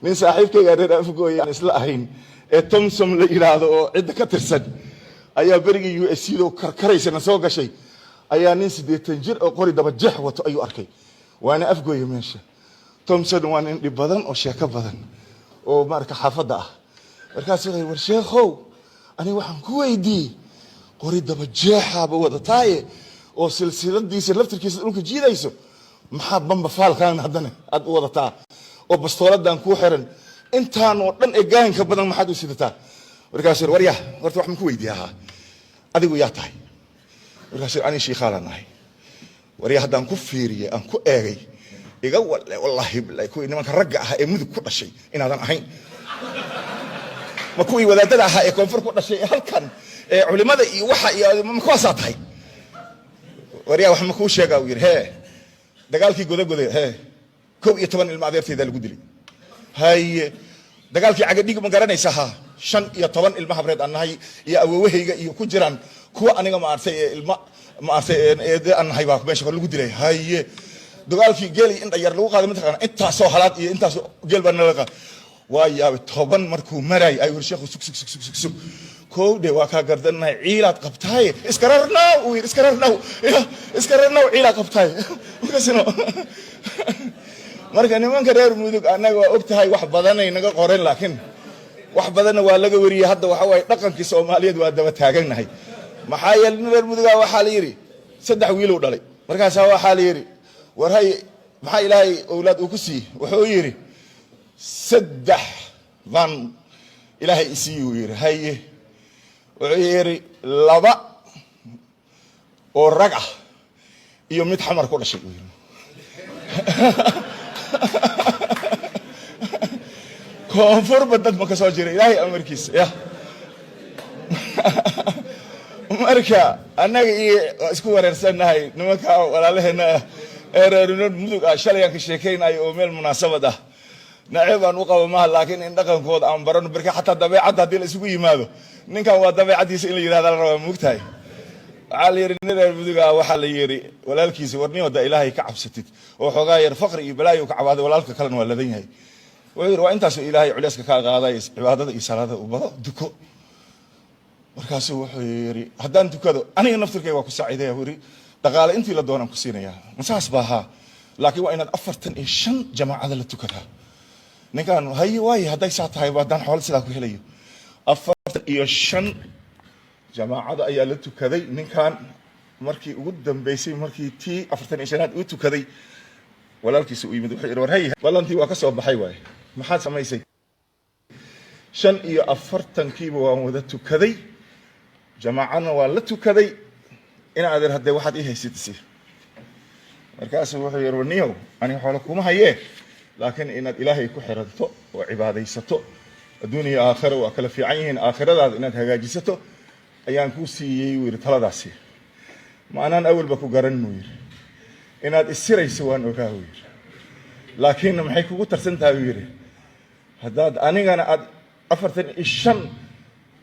nin saaxiibkayga reer afgooy aan isla ahayn ee Thomson la yiraahdo oo cid ka tirsan ayaa berigii USC-do karkaraysana soo gashay ayaa nin 80 jir oo qori daba jeex wato ayuu arkay waana afgooy meesha Thomson waa nin dhib badan oo sheeko badan oo marka xaafada ah markaas uu war sheekhow ani waxaan ku weydiiyay qori daba jeexaba wadataaye oo silsiladiisa laftirkiisa dhulka jiidayso maxaa bamba faalkaan haddana aad u wadataa oo bastooladan ku xiran intaan oo dhan ee gaanka badan maxaad u sidataa markaas warya horta wax ma ku weydiiyaa adigu yaa tahay markaas ani sheekhalan ahay warya haddaan ku fiiriyay aan ku eegay iga wallahi billahi ku nimanka ragga ah ee mudug ku dhashay inaadan ahayn ma kuwii wadaadada ahaa ee koonfur ku dhashay halkan ee culimada iyo waxa iyo ma kuwaasaa tahay waryaa wax ma kuu sheegaa uu yidhi hee dagaalkii godagoda hee 11 ilma adeertayda lagu dilay haye dagaalkii cagadhig ma garanaysaa ha 15 ilma habreed aan nahay iyo awoowahayga iyo ku jiraan kuwa aniga ma artay ilma ma artay ee aan nahay baa meesha lagu dilay haye dagaalkii geel in dhayar lagu qaaday mataqaan inta soo halaad iyo intaas geel baan laga waayaa 10 markuu maray ay warshaxu sug كودي وكا قردنا عيلات قبتاي اسكررنا عيلات قبتاي وكسنو marka nimanka reer mudug anaga waa ogtahay wax badan ay naga qoreen laakiin wax badan waa laga wariyay hadda waxa way dhaqankii Soomaaliyeed waa daba taaganahay maxaa yeelay reer mudug waxa la yiri saddex wiil u dhalay markaas waxa la yiri war hay maxaa ilaahay awlaad uu ku sii wuxuu yiri saddex van ilaahay isii uu yiri haye وعيري لبا ورقة يوم يتحمر كل شيء كونفور بدل ما كسوجري لا هي أمريكيس يا أمريكا أنا إسكو ورسنا هاي نمكا ولا لهنا إيرانون مدوك أشلي يانك شيكين أي أميل مناسبة ده نعيب أن وقع معه لكن إن دقن كود أم برون بركة حتى دبي عدا ديل إسكو يماذو ninkan waa dabeecadiisa in la yiraahdo la rabo mugtahay ali rinada muduga waxa la yiri walaalkiisa warni wada ilaahay ka cabsatid oo xogaa yar faqri iyo balaayo ka cabaado walaalka kale waa ladan yahay wuxuu waa intaas ilaahay culayska ka qaaday cibaadada iyo salaada u bado duko markaas wuxuu yiri haddaan dukado aniga naftirkayga waa ku saaciiday wari dhaqaale intii la doonaan ku siinaya masaas baaha laakiin waa inaad 45 jamaacada la tukadaa ninkan hay way haday saatahay wadan xool sida ku helayo iyo 5 jamaacada ayaa la tukaday ninkan markii ugu dambeysay markii tii 45aad uu tukaday walaalkiisa uu yimid wuxuu war hay ballantii waa ka soo baxay waay maxaad samaysay 45 kiiba waan wada tukaday jamaacana waa la tukaday ina adeer hadee waxaad ii haysidisi markaas wuxuu yiri waniyow ani xoolo kuma hayee laakiin inaad ilaahay ku xiranto oo cibaadaysato الدنيا آخرة وأكل في عينهن آخرة هذا إنها هجاجسته أيام كوسي ويرتلاداسي ما أنا أول بكو قرن وير إنها السيرة يسوان وكاوير لكن ما حيكو ترسنتها وير هذا أنا أفرتن الشن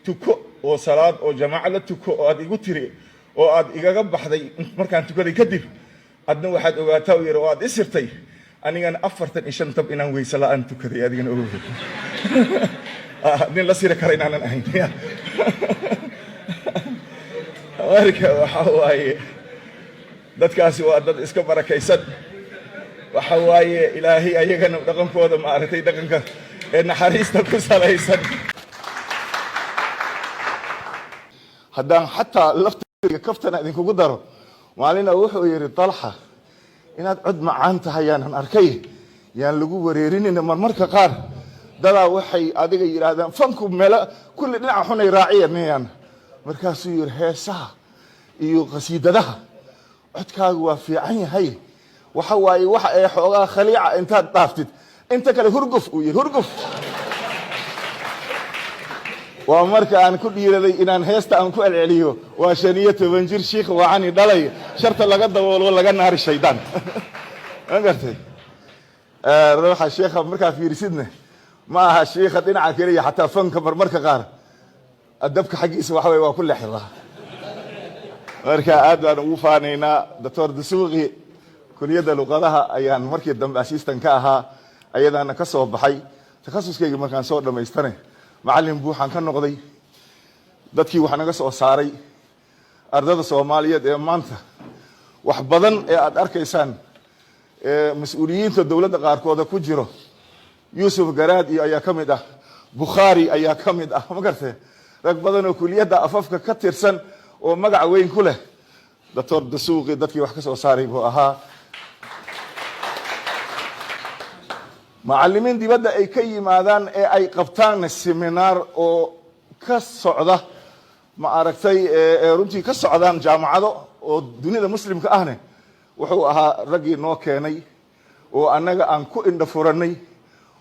تكو وصلاة وجماعة لا تكو وأد يقتري وأد يجاب بحذي مركان تكو ذي كدير أدنو واحد وقتاوير وأد إسرتي أنا أفرتن الشن طب إنه ويسلا أن تكو ذي أدين أوه nin la siri kara inaanan ahayn marka waxa waaye dadkaasi waa dad iska barakaysan waxa waaye ilaahay ayagana dhaqankooda ma aragtay dhaqanka ee naxariista ku salaysan haddaan xataa laftiga kaftana idinkugu daro maalina wuxuu yiri Talha inaad cod macaan tahay aan arkay yaan lagu wareerinina marmarka qaar dada waxay adiga yiraahdaan fanku meel kulli dhinac xunay raaciyeen markaasuu yiri heesaha iyo qasiidadaha codkaagu waa fiican yahay waxa waaye waxa ay xoogaa khaliica intaad dhaaftid inta kale hurguf uu yiri hurguf waa marka aan ku dhiiraday inaan heesta aan ku celceliyo waa 15 jir sheekh waani dhalay sharta laga daboolo laga naari shaydaan angartay ruuxa sheekha marka fiirsidna ما هالشيخ دينا عكريه حتى فنك مرمرك قار الدبك حقيس وحوي وكل حظه marka aad baan ugu faanaynaa Dr. Dasuuqi kuliyada luqadaha ayaan markii dambe assistant ka ahaa ayadana ka soo baxay takhasuskayga markaan soo dhamaystane macallin buuxaan ka noqday dadkii wax naga soo saaray ardada Soomaaliyeed ee maanta wax badan ee aad arkaysaan mas'uuliyiinta dawladda qaarkooda ku jiro Yusuf Garaad iyo ayaa kamid ah Bukhari ayaa kamid ah ma gartay rag badan oo kuliyadda afafka ka tirsan oo magac weyn ku leh Dr. Dasuuqi dadkii wax ka soo saaray buu ahaa macallimiin dibadda ay ka yimaadaan ee ay qabtaan seminar oo ka socda ma aragtay runtii ka socdaan jaamacado oo dunida muslimka ahne wuxuu ahaa ragii noo keenay oo annaga aan ku indha furanay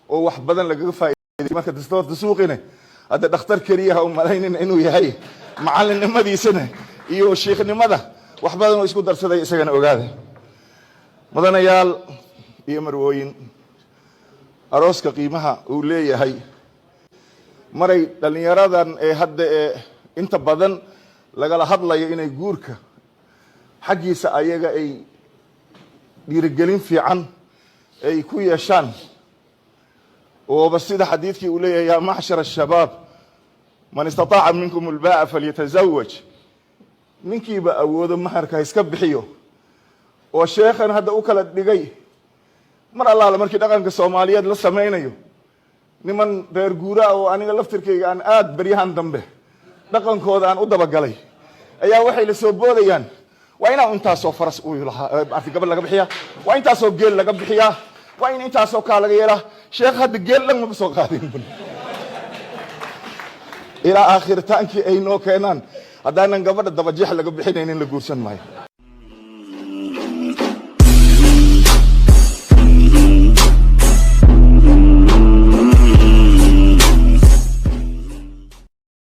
oo wax badan laga faa'iiday marka Dr. Dasuuqina hadda dhakhtar kaliya oo malaynina inuu yahay macallinimadiisana iyo sheekhnimada wax badan oo isku darsaday isagana ogaada mudanayaal iyo marwooyin arooska qiimaha uu leeyahay maray dhalinyaradan ee hadda inta badan lagala hadlayo inay guurka xaqiisa ayaga ay dhiirigelin fiican ay ku yeeshaan oo basida xadiidkii uu leeyahay ya mahshar ash-shabaab man istata'a minkum al-ba'a falyatazawwaj ninkiiba awoodo maharka iska bixiyo oo sheekhan hadda u kala dhigay mar allaala markii dhaqanka Soomaaliyeed la sameeynayo niman reer guura oo aniga laftirkayga aan aad baryahan dambe dhaqankooda aan u dabagalay ayaa waxay la soo boodayaan waa inaa intaas oo faras u lahaa arti gabadh laga bixiyaa waa intaas oo geel laga bixiyaa waa in intaas oo ka laga yeelaa sheekh hadda geel dhan ma soo qaadin ila aakhirtaankii ay noo keenaan haddaanan gabadha dabajeex laga bixinaynin la guursan maayo